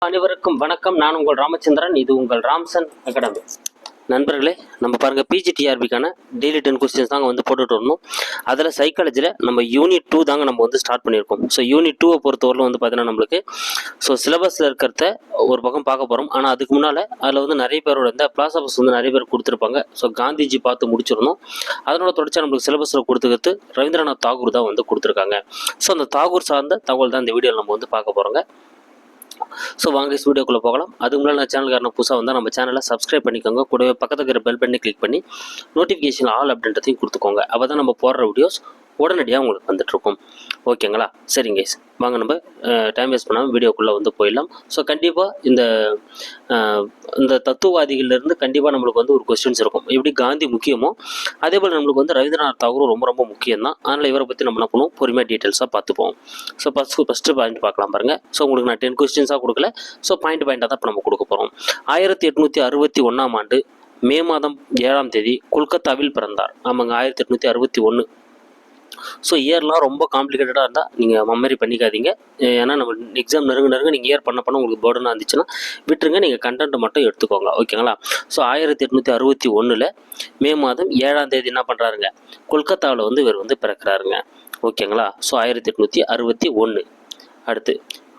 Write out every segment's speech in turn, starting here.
அனைவருக்கும் வணக்கம். நான் உங்கள் ராமச்சந்திரன். இது உங்கள் ராம்சன் அகாடமி. நண்பர்களே, நம்ம பாருங்க பிஜிடிஆர்பிக்கான டெய்லி 10 கொஸ்டின்ஸ் தாங்க வந்து போட்டுட்டு வரணும். அதில் சைக்காலஜியில் நம்ம யூனிட் 2 தாங்க நம்ம வந்து ஸ்டார்ட் பண்ணியிருக்கோம். ஸோ யூனிட் 2 பொறுத்தவரையில் வந்து பார்த்தீங்கன்னா நம்மளுக்கு சிலபஸில் இருக்கிறத ஒரு பக்கம் பார்க்க போகிறோம். ஆனால் அதுக்கு முன்னால் அதில் வந்து நிறைய பேரோட இந்த பிளாசபஸ் வந்து நிறைய பேர் கொடுத்துருப்பாங்க. ஸோ காந்திஜி பார்த்து முடிச்சிடணும். அதனோட தொடர்ச்சியாக நம்மளுக்கு சிலபஸில் கொடுத்துக்கிறது ரவீந்திரநாத் தாகூர் தான் வந்து கொடுத்துருக்காங்க. ஸோ அந்த தாகூர் சார்ந்த தகவல் தான் இந்த வீடியோவில் நம்ம வந்து பார்க்க போகிறோங்க. ஸோ வாங்க வீடியோக்குள்ளே போகலாம். அதுக்கு முன்னாடி நான் சேனலுக்காரன புதுசாக வந்தால் நம்ம சேனலை சப்ஸ்கிரைப் பண்ணிக்கோங்க. கூடவே பக்கத்துக்கு இருக்கிற பெல் பண்ணி கிளிக் பண்ணி நோட்டிஃபிகேஷன் ஆல் அப்படின்றதையும் கொடுத்துக்கோங்க. அப்போ தான் நம்ம போடுற வீடியோஸ் உடனடியாக உங்களுக்கு வந்துட்டுருக்கும். ஓகேங்களா? சரிங்க, வாங்க நம்ம டைம் வேஸ்ட் பண்ணாமல் வீடியோக்குள்ளே வந்து போயிடலாம். ஸோ கண்டிப்பாக இந்த தத்துவவாதிகளிலிருந்து கண்டிப்பாக நம்மளுக்கு வந்து ஒரு கொஸ்டின்ஸ் இருக்கும். எப்படி காந்தி முக்கியமோ அதே போல் நம்மளுக்கு வந்து ரவீந்திரநாத் தாகூரும் ரொம்ப ரொம்ப முக்கியம் தான். அதனால் இவரை பற்றி நம்ம என்ன பண்ணுவோம், பொறுமையாக டீட்டெயில்ஸாக பார்த்துப்போம். ஸோ ஃபஸ்ட்டு பாயிண்ட் பார்க்கலாம் பாருங்கள். ஸோ உங்களுக்கு நான் 10 கொஸ்டின்ஸாக கொடுக்கல. ஸோ பாயிண்டாக தான் இப்போ நம்ம கொடுக்க போகிறோம். 1861 ஆண்டு மே மாதம் 7ஆம் தேதி கொல்கத்தாவில் பிறந்தார். ஆமாங்க, 1861. ஸோ இயர்லாம் ரொம்ப காம்ப்ளிகேட்டடாக இருந்தால் நீங்கள் மெமரி பண்ணிக்காதீங்க. ஏன்னா நம்ம எக்ஸாம் நெருங்க நீங்கள் இயர் பண்ண உங்களுக்கு பேர்டனாக இருந்துச்சுன்னா விட்டுருங்க. நீங்கள் கண்டென்ட் மட்டும் எடுத்துக்கோங்க. ஓகேங்களா? ஸோ 1861 மே மாதம் 7ஆம் தேதி என்ன பண்ணுறாருங்க, கொல்கத்தாவில் வந்து இவர் வந்து பிறக்கிறாருங்க. ஓகேங்களா? ஸோ 1861. அடுத்து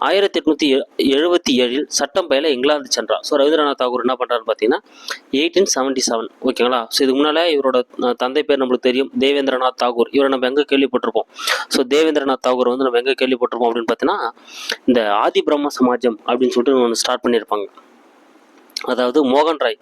1877 சட்டம் பயில இங்கிலாந்து சென்றார். ஸோ ரவீந்திரநாத் தாகூர் என்ன பண்ணுறாருன்னு பார்த்தீங்கன்னா 1877. ஓகேங்களா? ஸோ இதுக்கு முன்னால் இவரோட தந்தை பேர் நம்மளுக்கு தெரியும், தேவேந்திரநாத் தாகூர். இவரை நம்ம எங்கே கேள்விப்பட்டிருப்போம்? ஸோ தேவேந்திரநாத் தாகூர் வந்து நம்ம எங்கே கேள்விப்பட்டிருப்போம் அப்படின்னு பார்த்தீங்கன்னா இந்த ஆதி பிரம்ம சமாஜம் அப்படின்னு சொல்லிட்டு ஒன்று ஸ்டார்ட் பண்ணியிருப்பாங்க. அதாவது மோகன் ராய்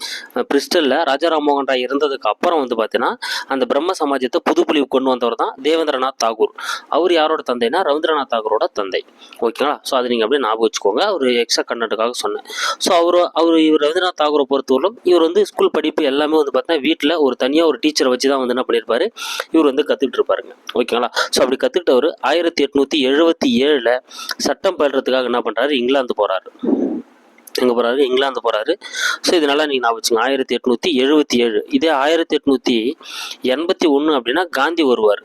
பிரிஸ்டலில் ராஜாராம் மோகன் ராய் இருந்ததுக்கு அப்புறம் வந்து பார்த்தீங்கன்னா அந்த பிரம்ம சமாஜத்தை புதுப்பொலிவு கொண்டு வந்தவர் தான் தேவேந்திரநாத் தாகூர். அவர் யாரோட தந்தைனா ரவீந்திரநாத் தாகூரோட தந்தை. ஓகேங்களா? ஸோ அதை நீங்கள் அப்படியே ஞாபகம் வச்சுக்கோங்க. அவர் எக்ஸ்ட்ரா கண்டென்ட்டுக்காக சொன்னேன். ஸோ இவர் ரவீந்திரநாத் தாகூரை பொறுத்தவரைக்கும் இவர் வந்து ஸ்கூல் படிப்பு எல்லாமே வந்து பார்த்தீங்கன்னா வீட்டில் ஒரு தனியாக ஒரு டீச்சரை வச்சு தான் வந்து என்ன பண்ணியிருப்பாரு, இவர் வந்து கற்றுக்கிட்டு இருப்பாருங்க. ஓகேங்களா? ஸோ அப்படி கற்றுக்கிட்டவர் 1877 சட்டம் பயில்றதுக்காக என்ன பண்ணுறாரு, இங்கிலாந்து போகிறாரு. எங்கே போகிறாரு, இங்கிலாந்து போகிறாரு. ஸோ இதனால நீங்கள் நான் வச்சுங்க 1877. இதே 1881 அப்படின்னா காந்தி வருவார்.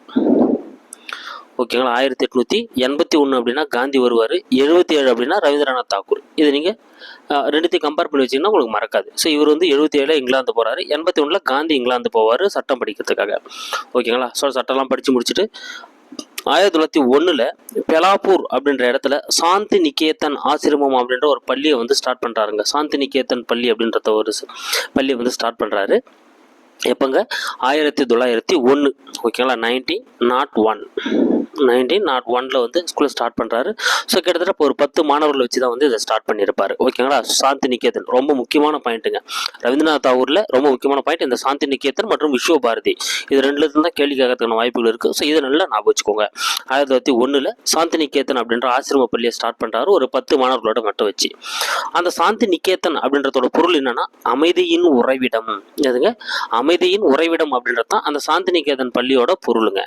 ஓகேங்களா? 1881 அப்படின்னா காந்தி வருவார். 77 அப்படின்னா ரவீந்திரநாத் தாகூர். இது நீங்கள் ரெண்டுத்தையும் கம்பேர் பண்ணி வச்சிங்கன்னா உங்களுக்கு மறக்காது. ஸோ இவர் வந்து 77 இங்கிலாந்து போகிறாரு. 81 காந்தி இங்கிலாந்து போவார் சட்டம் படிக்கிறதுக்காக. ஓகேங்களா? ஸோ சட்டம்லாம் படித்து முடிச்சுட்டு 1901 பெலாப்பூர் அப்படின்ற இடத்துல சாந்தி நிகேதன் ஆசிரமம் அப்படின்ற ஒரு பள்ளியை வந்து ஸ்டார்ட் பண்ணுறாருங்க. சாந்தி நிகேதன் பள்ளி அப்படின்றத ஒரு பள்ளியை வந்து ஸ்டார்ட் பண்ணுறாரு. எப்போங்க, 1901. ஓகேங்களா? 1901 வந்து ஸ்கூலில் ஸ்டார்ட் பண்ணுறாரு. ஸோ கிட்டத்தட்ட இப்போ ஒரு 10 மாணவர்களை வச்சு தான் வந்து இதை ஸ்டார்ட் பண்ணியிருப்பார். ஓகேங்களா? சாந்தி நிகேதன் ரொம்ப முக்கியமான பாயிண்ட்டுங்க. ரவீந்திரநாத் தாகூரில் ரொம்ப முக்கியமான பாயிண்ட் இந்த சாந்தி நிகேதன் மற்றும் விஸ்வ பாரதி. இது ரெண்டுலேருந்து தான் கேள்வி கேட்கறதுக்கான வாய்ப்புகள் இருக்குது. ஸோ இதை நல்லா ஞாபகம் வச்சுக்கோங்க. 1901 சாந்தி நிகேதன் அப்படின்ற ஆசிரம பள்ளியை ஸ்டார்ட் பண்ணுறாரு ஒரு 10 மாணவர்களோட மட்டும் வச்சு. அந்த சாந்தி நிகேதன் அப்படின்றதோட பொருள் என்னன்னா அமைதியின் உறைவிடம். எதுங்க, அமைதியின் உறைவிடம் அப்படின்றது தான் அந்த சாந்தி நிகேதன் பள்ளியோட பொருளுங்க.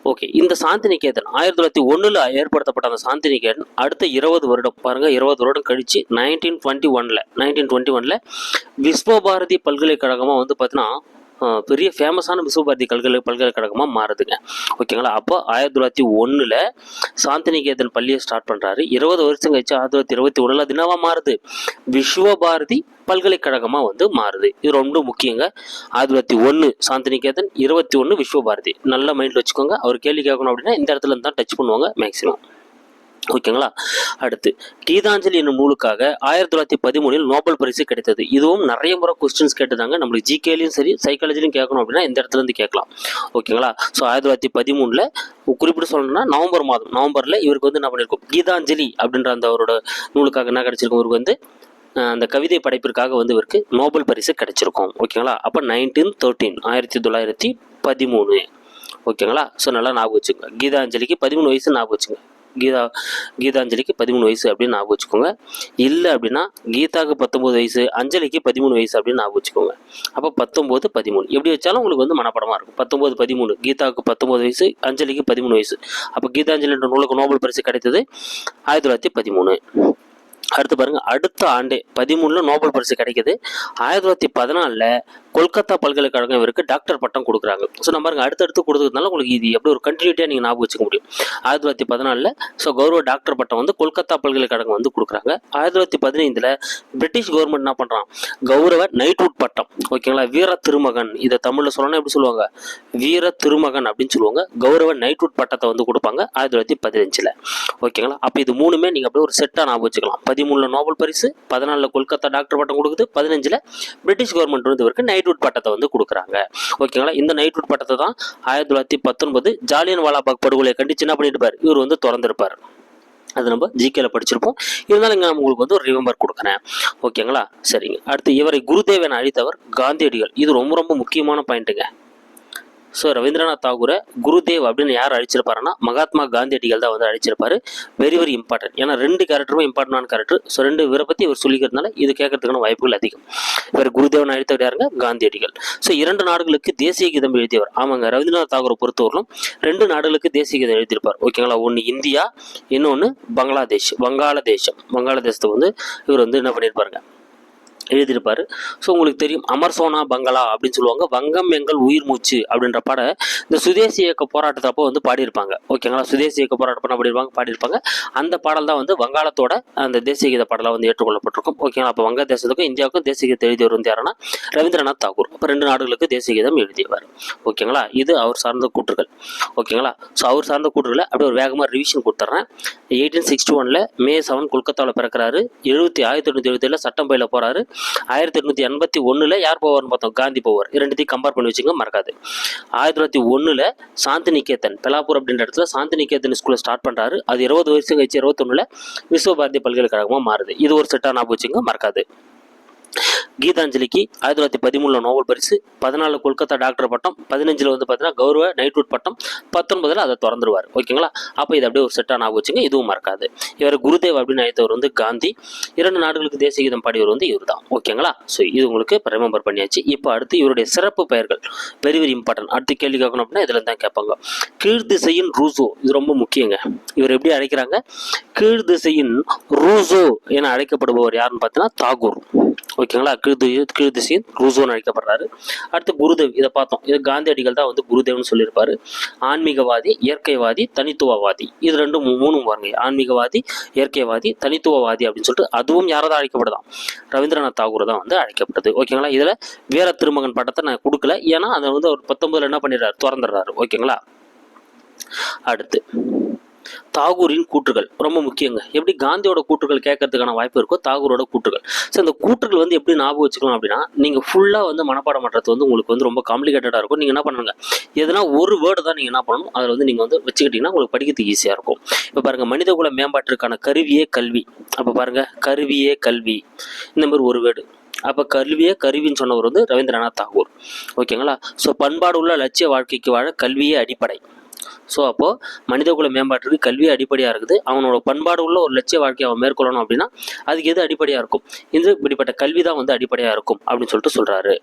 ஓகே, இந்த சாந்தி நிகேதன் 1901 ஏற்படுத்தப்பட்ட அந்த சாந்தி நிகேதன் அடுத்த 20 வருடம் பாருங்க, 20 வருடம் கழிச்சு 1921 விஸ்வபாரதி பல்கலைக்கழகமாக வந்து பார்த்தீங்கன்னா பெரிய ஃபேமஸான விஸ்வபாரதி பல்கலைக்கழகமாக மாறுதுங்க. ஓகேங்களா? அப்போ 1901 சாந்தி நிகேதன் பள்ளியை ஸ்டார்ட் பண்ணுறாரு. 20 வருஷம் கழிச்சு 1921 அது என்னவா மாறுது, விஸ்வபாரதி பல்கலைக்கழகமாக வந்து மாறுது. இது ரொம்ப முக்கியங்க. 1901 சாந்தி நிகேதன், 21 விஸ்வபாரதி. நல்ல மைண்டில் வச்சுக்கோங்க. அவர் கேள்வி கேட்கணும் அப்படின்னா இந்த இடத்துல இருந்து தான் டச் பண்ணுவாங்க மேக்ஸிமம். ஓகேங்களா? அடுத்து கீதாஞ்சலி என்னும் நூலுக்காக 1913 நோபல் பரிசு கிடைத்தது. இதுவும் நிறைய முறை கொஸ்டின்ஸ் கேட்டுதாங்க. நம்மளுக்கு ஜிகேலையும் சரி சைக்காலஜிலையும் கேட்கணும் அப்படின்னா இந்த இடத்துல இருந்து கேட்கலாம். ஓகேங்களா? ஸோ 1913 குறிப்பிட்டு சொல்லணும்னா நவம்பரில் இவருக்கு வந்து என்ன பண்ணியிருக்கோம், கீதாஞ்சலி அப்படின்ற அந்த அவரோட நூலுக்காக என்ன கிடைச்சிருக்கும், இவருக்கு வந்து அந்த கவிதை படைப்பிற்காக வந்து இவருக்கு நோபல் பரிசு கிடைச்சிருக்கும். ஓகேங்களா? அப்போ 1913. ஓகேங்களா? ஸோ நல்லா ஞாபகம் வச்சுக்கோங்க. கீதாஞ்சலிக்கு 13 வயசு ஞாபகம் வச்சுங்க. கீதாஞ்சலிக்கு 13 வயசு அப்படின்னு ஞாபகம் வச்சுக்கோங்க. இல்லை அப்படின்னா கீதாவுக்கு 19 வயசு, அஞ்சலிக்கு 13 வயசு அப்படின்னு ஞாபகம் வச்சுக்கோங்க. அப்போ 19, 13 எப்படி வச்சாலும் உங்களுக்கு வந்து மனப்படமாக இருக்கும். 19, 13 கீதாவுக்கு 19 வயசு, அஞ்சலிக்கு 13 வயசு. அப்போ கீதாஞ்சலி என்ற நூலுக்கு நோபல் பரிசு கிடைத்தது 1913. அடுத்து பாருங்க, அடுத்த ஆண்டே 13 நோபல் பரிசு கிடைக்குது. 1914 கொல்கத்தா பல்கலைக்கழகம் இவருக்கு டாக்டர் பட்டம் கொடுக்குறாங்க. ஸோ நம்ம பாருங்க, அடுத்தடுத்து கொடுத்ததுனால உங்களுக்கு இது எப்படி ஒரு கண்டினியூட்டியாக நீங்கள் ஞாபகம் வச்சுக்க முடியும். 1914 ஸோ கௌரவ டாக்டர் பட்டம் வந்து கொல்கத்தா பல்கலைக்கழகம் வந்து கொடுக்குறாங்க. 1915 பிரிட்டிஷ் கவர்மெண்ட் என்ன பண்ணுறான், கௌரவ நைட்வுட் பட்டம், ஓகேங்களா, வீர திருமகன், இதை தமிழில் சொல்லணும் எப்படி சொல்லுவாங்க, வீர திருமகன் அப்படின்னு சொல்லுவாங்க. கௌரவ நைட்வுட் பட்டத்தை வந்து கொடுப்பாங்க 1915. ஓகேங்களா. அப்போ இது மூணுமே நீங்கள் அப்படியே ஒரு செட்டாக ஞாபகம் வச்சுக்கலாம். 13 நோபல் பரிசு, 14 கொல்கத்தா டாக்டர் பட்டம் கொடுக்குது, 15 பிரிட்டிஷ் கவர்மெண்ட் வந்து இவருக்கு நைட்வுட் பட்டத்தை வந்து கொடுக்குறாங்க. ஓகேங்களா. இந்த நைட்வுட் பட்டத்தை தான் 1919 ஜாலியன் வாலாபாக் படுகொலையை கண்டிச்சு என்ன பண்ணிருப்பார், இவர் வந்து திறந்திருப்பார். அது நம்ம ஜிகேல படிச்சிருப்போம். இருந்தாலும் இங்கே உங்களுக்கு வந்து ஒரு ரிமெம்பர் கொடுக்குறேன். ஓகேங்களா. சரிங்க. அடுத்து, இவரை குருதேவ் என அழைத்தவர் காந்தியடிகள். இது ரொம்ப ரொம்ப முக்கியமான பாயிண்ட்டுங்க. ஸோ ரவீந்திரநாத் தாகூரை குருதேவ் அப்படின்னு யார் அழைச்சிருப்பாருன்னா மகாத்மா காந்தியடிகள் தான் வந்து அழைச்சிருப்பாரு. Very very important. ஏன்னா 2 கேரக்டருமே இம்பார்ட்டன்டான கேரக்டர். ஸோ 2 இவரை பற்றி இவர் சொல்லிக்கிறதுனால இது கேட்கறதுக்கான வாய்ப்புகள் அதிகம். இவர் குருதேவன் அழைத்தவர் யாருங்க, காந்தியடிகள். ஸோ 2 நாடுகளுக்கு தேசிய கீதம் எழுதியவர். ஆமாங்க, ரவீந்திரநாத் தாகூரை பொறுத்தவரையிலும் 2 நாடுகளுக்கு தேசிய கீதம் எழுதியிருப்பார். ஓகேங்களா. ஒன்று இந்தியா, இன்னொன்று வங்காளதேசத்தை வந்து இவர் வந்து என்ன பண்ணியிருப்பாருங்க, எழுதியிருப்பாரு. ஸோ உங்களுக்கு தெரியும், அமர் சோனா பங்களா அப்படின்னு சொல்லுவாங்க. வங்கம் எங்கள் உயிர் மூச்சு அப்படின்ற பாட இந்த சுதேசி இயக்க போராட்டத்தப்போ வந்து பாடியிருப்பாங்க. ஓகேங்களா. சுதேசி இயக்க போராட்டம் பாடியிருப்பாங்க. அந்த பாடல் தான் வந்து வங்காளத்தோட அந்த தேசிய கீத பாடலாக வந்து ஏற்றுக்கொள்ளப்பட்டிருக்கும். ஓகேங்களா. அப்போ வங்கதேசத்துக்கும் இந்தியாவுக்கும் தேசிய கீதத்தை எழுதியவர் வந்து யாருன்னா ரவீந்திரநாத் தாகூர். அப்போ 2 நாடுகளுக்கு தேசிய கீதம் எழுதியவர். ஓகேங்களா. இது அவர் சார்ந்த கூற்றுகள். ஓகேங்களா. ஸோ அவர் சார்ந்த கூற்றுகளை அப்படியே ஒரு வேகமாக ரிவிஷன் கொடுத்துட்றேன். 1861 மே 7 கொல்கத்தாவில் பிறக்கிறாரு. 1877 சட்டம் பயில போறாரு. 1881 யார் போவார்னு பார்த்தோம், காந்தி போவார். 2த்தையும் கம்பேர் பண்ணி வச்சுங்க, மறக்காது. 1901 சாந்தி நிகேதன், பெலாப்பூர் அப்படின்ற இடத்துல சாந்தி நிகேதன் ஸ்கூலை ஸ்டார்ட் பண்றாரு. அது 20 வருஷம் கழிச்சு 21 விஸ்வபாரதி பல்கலைக்கழகமாக மாறுது. இது ஒரு செட்டா ஞாபகம் வச்சுங்க, மறக்காது. கீதாஞ்சலிக்கு 1913 நோபல் பரிசு, 14 கொல்கத்தா டாக்டர் பட்டம், 15 வந்து பார்த்தீங்கன்னா கௌரவ நைட்வுட் பட்டம், 19 அதை திறந்துருவார். ஓகேங்களா. அப்போ இது அப்படியே ஒரு செட்டாக ஞாபகம் வச்சுங்க, இதுவும் மறக்காது. இவர் குருதேவ் அப்படின்னு அழைத்தவர் வந்து காந்தி. 2 நாடுகளுக்கு தேசிய கீதம் பாடியவர் வந்து இவர் தான். ஓகேங்களா. ஸோ இது உங்களுக்கு ரிமெம்பர் பண்ணியாச்சு. இப்போ அடுத்து இவருடைய சிறப்பு பெயர்கள் வெரி வெரி இம்பார்ட்டன்ட். அடுத்து கேள்வி கேட்கணும் அப்படின்னா இதில் தான் கேட்பாங்க. கீழ்திசையின் ரூசோ, இது ரொம்ப முக்கியங்க. இவர் எப்படி அழைக்கிறாங்க, கீழ்திசையின் ரூசோ என அழைக்கப்படுபவர் யாருன்னு பார்த்தீங்கன்னா தாகூர். ஓகேங்களா. கீழ்திசையின் ரூசோன்னு அழைக்கப்படுறாரு. அடுத்து குருதேவ், இதை பார்த்தோம். இது காந்தியடிகள் தான் வந்து குருதேவ்னு சொல்லியிருப்பாரு. ஆன்மீகவாதி, இயற்கைவாதி, தனித்துவவாதி, இது 2 3 வாங்க. ஆன்மீகவாதி, இயற்கைவாதி, தனித்துவவாதி அப்படின்னு சொல்லிட்டு அதுவும் யாராவது அழைக்கப்படுதான், ரவீந்திரநாத் தாகூர் தான் வந்து அழைக்கப்படுது. ஓகேங்களா. இதில் வீர திருமகன் பட்டத்தை நான் கொடுக்கல, ஏன்னா அதை வந்து அவர் 19 என்ன பண்ணிடுறாரு, திறந்துடுறாரு. ஓகேங்களா. அடுத்து தாகூரின் கூற்றுகள் ரொம்ப முக்கியங்க. எப்படி காந்தியோட கூற்றுகள் கேட்கறதுக்கான வாய்ப்பு இருக்கோ தாகூரோட கூற்றுகள். ஸோ இந்த கூற்றுகள் வந்து எப்படி ஞாபகம் வச்சுக்கலாம் அப்படின்னா, நீங்கள் ஃபுல்லாக வந்து மனப்பாடம் பண்ணுறது வந்து உங்களுக்கு வந்து ரொம்ப காம்ப்ளிகேட்டடாக இருக்கும். நீங்கள் என்ன பண்ணுங்க, எதுனா ஒரு வேர்டு தான் நீங்கள் என்ன பண்ணணும், அதில் வந்து நீங்கள் வந்து வச்சுக்கிட்டீங்கன்னா உங்களுக்கு படிக்கிறதுக்கு ஈஸியாக இருக்கும். இப்போ பாருங்க, மனிதகுல மேம்பாட்டிற்கான கருவியே கல்வி. அப்போ பாருங்க, கருவியே கல்வி, இந்த மாதிரி ஒரு வேர்டு. அப்போ கல்வியே கருவின்னு சொன்னவர் வந்து ரவீந்திரநாத் தாகூர். ஓகேங்களா. ஸோ பண்பாடு உள்ள லட்சிய வாழ்க்கைக்கு வாழ கல்வியே அடிப்படை. ஸோ அப்போது மனிதகுல மேம்பாட்டுக்கு கல்வி அடிப்படையாக இருக்குது. அவனோட பண்பாடு உள்ள ஒரு லட்சிய வாழ்க்கையை அவன் மேற்கொள்ளணும் அப்படின்னா அதுக்கு எது அடிப்படையாக இருக்கும், இது இப்படிப்பட்ட கல்வி தான் வந்து அடிப்படையாக இருக்கும் அப்படின்னு சொல்லிட்டு சொல்கிறாரு.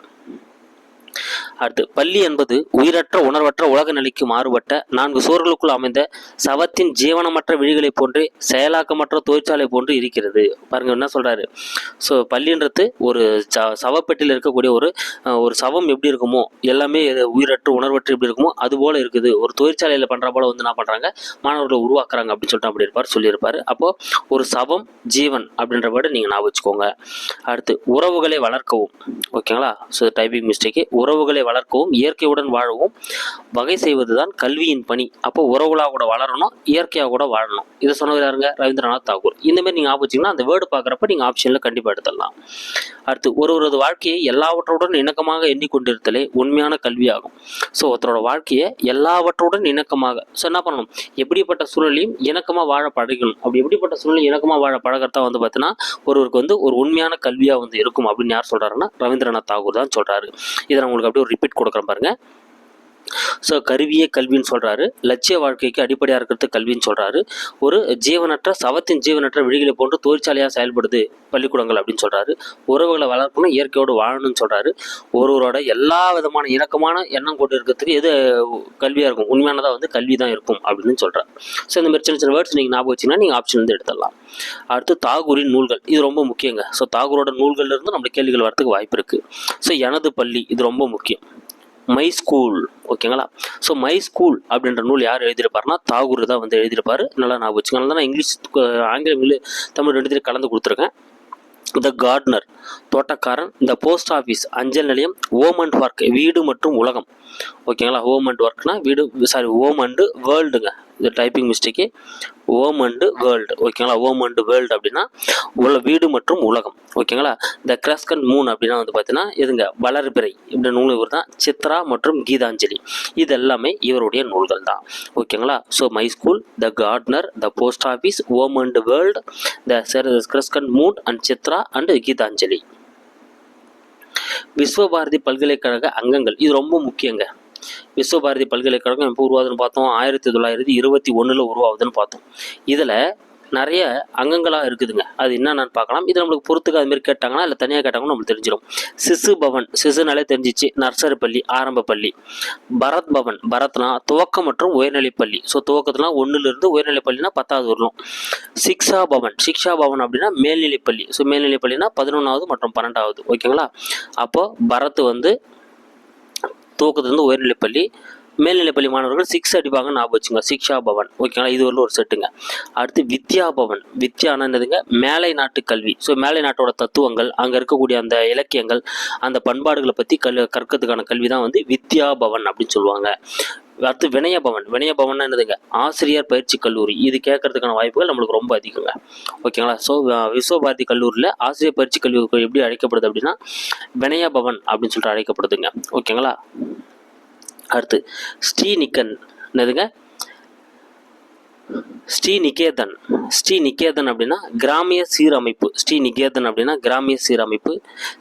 அடுத்து, பள்ளி என்பது உயிரற்ற உணர்வற்ற உலக நிலைக்கு மாறுபட்ட 4 சுவர்களுக்குள் அமைந்த சவத்தின் ஜீவனமற்ற விழிகளை போன்று செயலாக்கமற்ற தொழிற்சாலை போன்று இருக்கிறது. பாருங்க என்ன சொல்றாரு. ஸோ பள்ளின்றது ஒரு சவப்பெட்டியில் இருக்கக்கூடிய ஒரு சவம் எப்படி இருக்குமோ, எல்லாமே உயிரற்ற உணர்வற்ற எப்படி இருக்குமோ அது போல இருக்குது. ஒரு தொழிற்சாலையில் பண்ற போல வந்து என்ன பண்றாங்க, மாணவர்களை உருவாக்குறாங்க அப்படின்னு சொல்லிட்டு அப்படி இருப்பார் சொல்லியிருப்பாரு. அப்போ ஒரு சவம் ஜீவன் அப்படின்ற வேர்டு நீங்க ஞாபகம் வச்சுக்கோங்க. அடுத்து, உறவுகளை வளர்க்கவும். ஓகேங்களா. So typing mistake. உறவுகளை வளர்க்கவும் இயற்கையுடன் வாழவும் வகை செய்வதுதான் கல்வியின் பணி. அப்போ உறவுகளாக கூட வளரணும், இயற்கையாக கூட வாழணும். இதை சொன்னவர் யாருங்க, ரவீந்திரநாத் தாகூர். இந்த மாதிரி நீங்கள் ஆப்போச்சிங்கன்னா அந்த வேர்டு பார்க்குறப்ப நீங்கள் ஆப்ஷனில் கண்டிப்பாக எடுத்துடலாம். அடுத்து, ஒருவரது வாழ்க்கையை எல்லாவற்றுடன் இணக்கமாக எண்ணிக்கொண்டிருத்தலே உண்மையான கல்வியாகும். ஸோ ஒருத்தரோட வாழ்க்கையை எல்லாவற்றுடன் இணக்கமாக, ஸோ என்ன பண்ணணும், எப்படிப்பட்ட சூழலையும் இணக்கமாக வாழ பழகணும். அப்படி எப்படிப்பட்ட சூழலையும் இணக்கமாக வாழ பழகிறதா வந்து பார்த்தீங்கன்னா ஒருவருக்கு வந்து ஒரு உண்மையான கல்வியாக வந்து இருக்கும் அப்படின்னு யார் சொல்கிறாருன்னா ரவீந்திரநாத் தாகூர் தான் சொல்கிறாரு. இதை நான் உங்களுக்கு அப்படியே ஒரு ரிப்பீட் கொடுக்குறேன் பாருங்க. ஸோ கருவியே கல்வின்னு சொல்கிறாரு. லட்சிய வாழ்க்கைக்கு அடிப்படையாக இருக்கிறது கல்வின்னு சொல்கிறாரு. ஒரு ஜீவனற்ற சவத்தின் ஜீவனற்ற விழிகளை போன்று தொழிற்சாலையாக செயல்படுது பள்ளிக்கூடங்கள் அப்படின்னு சொல்கிறாரு. உறவுகளை வளர்க்கணும், இயற்கையோடு வாழணும்னு சொல்கிறாரு. ஒருவரோட எல்லா விதமான இணக்கமான எண்ணம் கொண்டு இருக்கிறதுக்கு எது கல்வியாக இருக்கும், உண்மையானதாக வந்து கல்வி தான் இருக்கும் அப்படின்னு சொல்கிறார். ஸோ இந்த மாதிரி சின்ன சின்ன வேர்ட்ஸ் நீங்கள் ஞாபகம் வச்சிங்கன்னா நீங்கள் ஆப்ஷன் வந்து எடுத்துடலாம். அடுத்து தாகூரின் நூல்கள், இது ரொம்ப முக்கியங்க. ஸோ தாகூரோட நூல்கள்ல இருந்து நம்மளுக்கு கேள்விகள் வரதுக்கு வாய்ப்பு இருக்குது. ஸோ எனது பள்ளி, இது ரொம்ப முக்கியம். மை ஸ்கூல், ஓகேங்களா. ஸோ மை ஸ்கூல் அப்படின்ற நூல் யார் எழுதியிருப்பாருன்னா தாகூர் தான் வந்து எழுதியிருப்பாரு. நல்லா ஞாபகம் வச்சுக்கோங்க. அதனால தான் நான் இங்கிலீஷ், ஆங்கிலம், தமிழ் ரெண்டுத்தையும் கலந்து கொடுத்துருக்கேன். த கார்டனர், தோட்டக்காரன். த போஸ்ட் ஆஃபீஸ், அஞ்சல் நிலையம். ஓம் அண்ட் ஒர்க், வீடு மற்றும் உலகம், ஓகேங்களா. ஹோம் அண்ட் ஒர்க்னா வீடு, சாரி ஹோம் அண்டு வேர்ல்டுங்க, இது typing mistake. Home and world, ஓகேங்களா. ஓம் அண்டு வேர்ல்டு அப்படின்னா வீடு மற்றும் உலகம், ஓகேங்களா. த கிரஸ்கண்ட் மூன் அப்படின்னா வந்து பார்த்தீங்கன்னா எதுங்க, வளர்பிறை இப்படி நூல் இவர் தான். சித்ரா மற்றும் கீதாஞ்சலி, இது எல்லாமே இவருடைய நூல்கள் தான், ஓகேங்களா. So my school, the gardener, the post office, home and world, the crescent moon and Chitra and Gitanjali. Visva Bharati பல்கலைக்கழக அங்கங்கள், இது ரொம்ப முக்கியங்க. விஸ்வபாரதி பல்கலைக்கழகம் எப்போ உருவாதுன்னு பார்த்தோம், 1921 உருவாகுதுன்னு பார்த்தோம். இதில் நிறைய அங்கங்களாக இருக்குதுங்க. அது என்னென்னு பார்க்கலாம். இது நம்மளுக்கு பொறுத்துக்கு அதுமாரி கேட்டாங்கன்னா இல்லை தனியாக கேட்டாங்கன்னா நம்மளுக்கு தெரிஞ்சிடும். சிசு பவன், சிசுனாலே தெரிஞ்சிச்சு, நர்சரி பள்ளி, ஆரம்ப பள்ளி. பரத் பவன், பரத்னா துவக்கம் மற்றும் உயர்நிலைப்பள்ளி. ஸோ துவக்கத்துலாம் 1லிருந்து உயர்நிலைப்பள்ளினா 10வது வரணும். சிக்ஷா பவன், சிக்ஷா பவன் அப்படின்னா மேல்நிலைப்பள்ளி. ஸோ மேல்நிலைப்பள்ளினா 11வது மற்றும் 12வது, ஓகேங்களா. அப்போது பரத் வந்து துவக்கத்துலேருந்து உயர்நிலைப்பள்ளி, மேல்நிலைப்பள்ளி மாணவர்கள் 6 அடிப்பாங்க, ஞாபகம் வச்சுங்க. சிக்ஷா பவன், ஓகேங்களா. இது ஒரு செட்டுங்க. அடுத்து வித்யா பவன், வித்யானா என்னதுங்க, மேலை நாட்டு கல்வி. ஸோ மேலை நாட்டோட தத்துவங்கள், அங்கே இருக்கக்கூடிய அந்த இலக்கியங்கள், அந்த பண்பாடுகளை பற்றி கற்கிறதுக்கான கல்வி தான் வந்து வித்யா பவன் அப்படின்னு சொல்லுவாங்க. அடுத்து வினயபவன், வினயபவன் என்னதுங்க, ஆசிரியர் பயிற்சி கல்லூரி. இது கேட்கறதுக்கான வாய்ப்புகள் நம்மளுக்கு ரொம்ப அதிகங்க, ஓகேங்களா. ஸோ விஸ்வபாரதி கல்லூரியில் ஆசிரியர் பயிற்சி கல்லூரி எப்படி அழைக்கப்படுது அப்படின்னா வினயபவன் அப்படின்னு சொல்லிட்டு அழைக்கப்படுதுங்க, ஓகேங்களா. அடுத்து ஸ்ரீநிகன், என்னதுங்க, ஸ்ரீநிகேதன். ஸ்ரீநிகேதன் அப்படின்னா கிராமிய சீரமைப்பு. ஸ்ரீநிகேதன் அப்படின்னா கிராமிய சீரமைப்பு.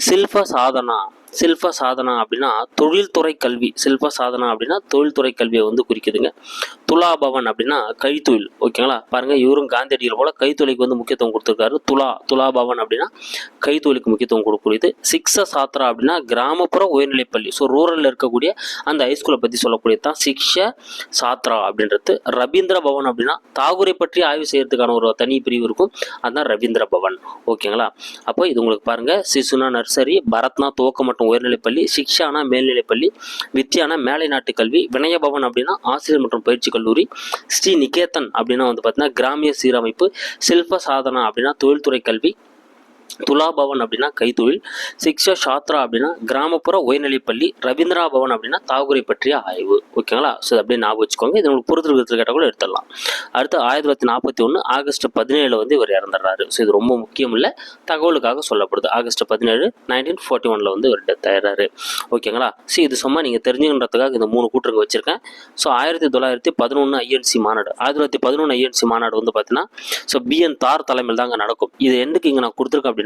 சில்ப சாதனா, சில்ப சாதனா அப்படின்னா தொழில்துறை கல்வி. சில்ப சாதனா அப்படின்னா தொழில்துறை கல்வியை வந்து குறிக்குதுங்க. துலாபவன் அப்படின்னா கைத்தொழில், ஓகேங்களா. பாருங்க, இவரும் காந்தியடிகள் போல கைத்தொழிலுக்கு வந்து முக்கியத்துவம் கொடுத்துருக்காரு. துலாபவன் அப்படின்னா கைத்தொழிலுக்கு முக்கியத்துவம் கொடுக்கக்கூடியது. சிக்ஷ சாத்ரா அப்படின்னா கிராமப்புற உயர்நிலைப்பள்ளி. ஸோ ரூரலில் இருக்கக்கூடிய அந்த ஹைஸ்கூலை பற்றி சொல்லக்கூடியது தான் சிக்ஷ சாத்ரா அப்படின்றது. ரவீந்திர பவன் அப்படின்னா தாகூரை பற்றி ஆய்வு செய்யறதுக்கான ஒரு தனி பிரிவு இருக்கும், அதுதான் ரவீந்திர பவன், ஓகேங்களா. அப்போ இது உங்களுக்கு பாருங்க, சிசுனா நர்சரி, பரத்னா துவக்கம் மற்றும் உயர்நிலைப்பள்ளி, சிக்ஷானா மேல்நிலைப்பள்ளி, வித்யானா மேலை நாட்டு கல்வி, வினயபவன் அப்படின்னா ஆசிரியர் மற்றும் பயிற்சி கல்லூரி, ஸ்ரீநிகேதன் அப்படின்னா வந்து பார்த்தீங்கன்னா கிராமிய சீரமைப்பு, சில்ப சாதனா அப்படின்னா தொழில்துறை கல்வி, துலாபவன் அப்படின்னா கைத்தொழில், சிக்ஷா சாத்ரா அப்படின்னா கிராமப்புற உயர்நிலைப்பள்ளி, ரவீந்திரா பவன் அப்படின்னா தாகூரை பற்றிய ஆய்வு, ஓகேங்களா. ஸோ அப்படியே ஞாபகம் வச்சுக்கோங்க. இது உங்களுக்கு பொறுத்து கேட்டால் கூட எடுத்துடலாம். அடுத்து 1941 ஆகஸ்ட் 17 வந்து இவர் இறந்துடுறாரு. ஸோ இது ரொம்ப முக்கியம் இல்லை, தகவலுக்காக சொல்லப்படுது. ஆகஸ்ட் 17 1941 வந்து இவர் டெத் ஆயிடுறாரு, ஓகேங்களா. ஸோ இது சும்மா நீங்கள் தெரிஞ்சுக்கிறதுக்காக இந்த 3 கூற்றுங்க வச்சிருக்கேன். ஸோ 1911 ஐஎன்சி மாநாடு, 1911 ஐஎன்சி மாநாடு வந்து பார்த்தீங்கன்னா ஸோ பிஎன் தார் தலைமையில் தாங்க நடக்கும். இது எண்டுக்கு இங்கே நான் கொடுத்துருக்கேன் அப்படின்னா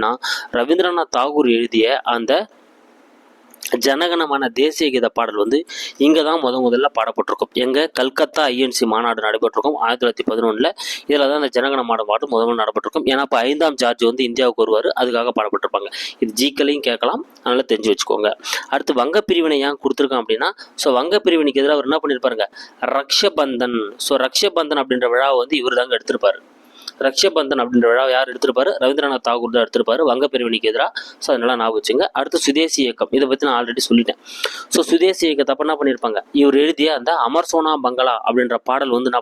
ரவீந்திரநாத் தாகூர் எழுதிய அந்த ஜனகணமான தேசிய கீத பாடல் வந்து இங்கே தான் முதல்ல பாடப்பட்டிருக்கும். எங்கள் கல்கத்தா ஐஎன்சி மாநாடு நடைபெற்றிருக்கும் 1911. இதில் தான் அந்த ஜனகணமான பாட்டு முதல்ல நடைபெற்றிருக்கும். ஏன்னா இப்போ 5ஆம் ஜார்ஜ் வந்து இந்தியாவுக்கு வருவார், அதுக்காக பாடப்பட்டிருப்பாங்க. இது ஜிக்கலையும் கேட்கலாம், அதனால் தெரிஞ்சு வச்சுக்கோங்க. அடுத்து வங்க பிரிவினை ஏன் கொடுத்துருக்கோம் அப்படின்னா ஸோ வங்க பிரிவினைக்கு எதிராக அவர் என்ன பண்ணியிருப்பாருங்க, ரக்ஷபந்தன். ஸோ ரக்ஷபந்தன் அப்படின்ற விழாவை வந்து இவர் தாங்க எடுத்திருப்பாரு. ரக்ஷபந்தன் அப்படின்ற விழா யார் எடுத்திருப்பாரு, ரவீந்திரநாத் தாகூர் தான் எடுத்திருப்பாரு வங்க பிரிவினைக்கு எதிராக. ஸோ அதனால ஞாபகம் வச்சுங்க. அடுத்து சுதேசி இயக்கம், இதை பற்றி நான் ஆல்ரெடி சொல்லிட்டேன். ஸோ சுதேசி இயக்கத்தை அப்போ என்ன பண்ணியிருப்பாங்க, இவர் எழுதிய அந்த அமர் சோனா பங்களா அப்படின்ற பாடல் வந்து என்ன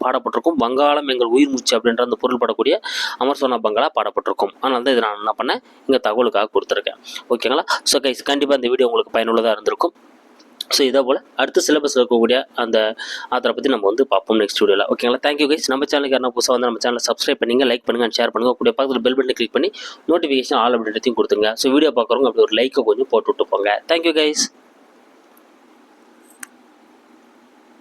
பாடப்பட்டிருக்கும், வங்காளம் எங்கள் உயிர் மூச்சு அப்படின்ற அந்த பொருள் படக்கூடிய அமர் சோனா பங்களா பாடப்பட்டிருக்கும். அதனால தான் இதை நான் என்ன பண்ணேன், இங்கே தகவலுக்காக கொடுத்துருக்கேன், ஓகேங்களா. ஸோ கைஸ், கண்டிப்பாக இந்த வீடியோ உங்களுக்கு பயனுள்ளதாக இருந்திருக்கும். ஸோ இதே போல் அடுத்த சிலபஸில் இருக்கக்கூடிய அந்த ஆத்தரை பற்றி நம்ம வந்து பார்ப்போம் நெக்ஸ்ட் வீடியோவில், ஓகேங்களா. Thank you guys. நம்ம சேனலுக்கு யாரும் புதுசாக வந்து நம்ம சேனலை சப்ஸ்கிரைப் பண்ணுங்க, லைக் பண்ணுங்கள், ஷேர் பண்ணுங்கள். கூடிய பக்கத்தில் பெல் பட்டனை கிளிக் பண்ணி நோட்டிஃபிகேஷன் ஆல் அப்படின்றதையும் கொடுத்துங்க. ஸோ வீடியோ பார்க்குறவங்க அப்படி ஒரு லைக்கை கொஞ்சம் போட்டு விட்டு போங்க. Thank you guys.